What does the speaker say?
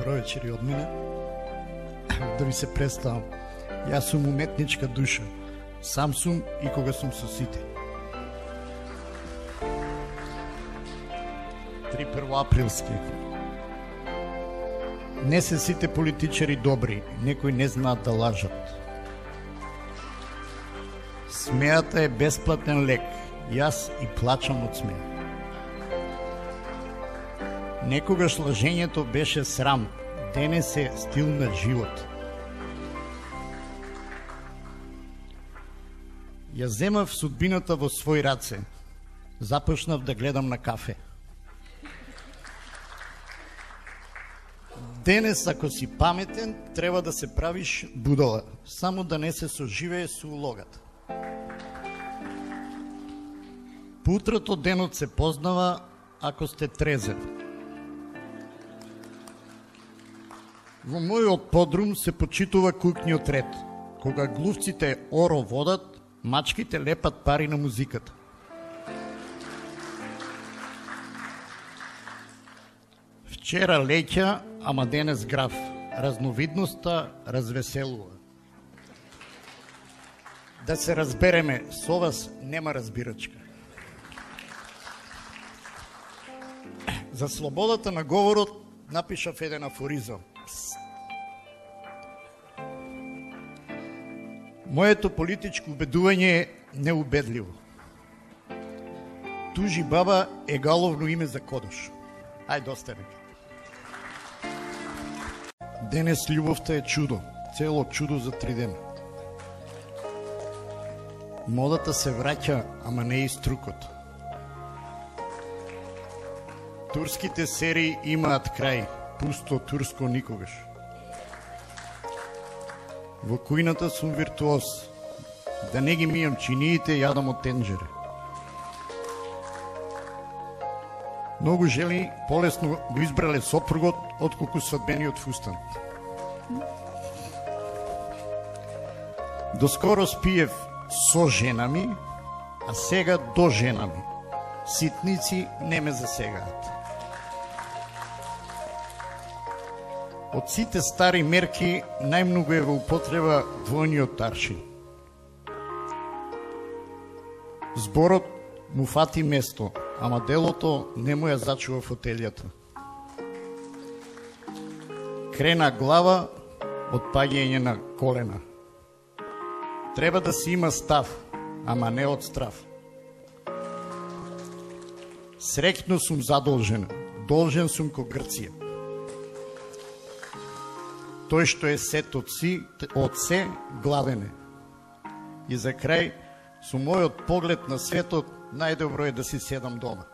Добро вечер и од мене. Да ви се представам. Јас сум уметничка душа. Сам сум и кога сум со сите. 3 првоаприлски. Не се сите политичари добри, некои не знаат да лажат. Смејата е бесплатен лек, јас и плачам од смеја. Некогаш лажењето беше срам, денес е стил на живот. Ја земав судбината во своји раце. Започнав да гледам на кафе. Денес, ако си паметен, треба да се правиш будала, само да не се соживее со улогата. Поутрото денот се познава ако сте трезен. Во мојот подрум се почитува куќниот ред. Кога глувците оро водат, мачките лепат пари на музиката. Вчера леќа, ама денес граф. Разновидноста развеселува. Да се разбереме, со вас нема разбирачка. За слободата на говорот напишав еден афоризам. Моето политичко убедување е неубедливо. Тужи баба е галовно име за кодош. Ај, доста нека. Денес љубовта е чудо, цело чудо за 3 дена. Модата се враќа, ама не и струкот. Турските серии имаат крај, пусто турско никогаш. Во кујната сум виртуоз, да не ги мијам чиниите, јадам од тенџере. Многу жени полесно го избрале сопругот отколку свадбениот фустан. Доскоро спиев со женами, а сега до женами. Ситници не ме засегаат. Од сите стари мерки најмногу е во употреба двојниот аршин. Зборот му фати место, ама делото не му ја зачува фотелјата. Крена глава од паѓање на колена. Треба да се има став, ама не од страв. Среќно сум задолжен, должен сум ко Грција. Тој што е сет од се, гладен е. И за крај, со мојот поглед на светот, најдобро е да си седам дома.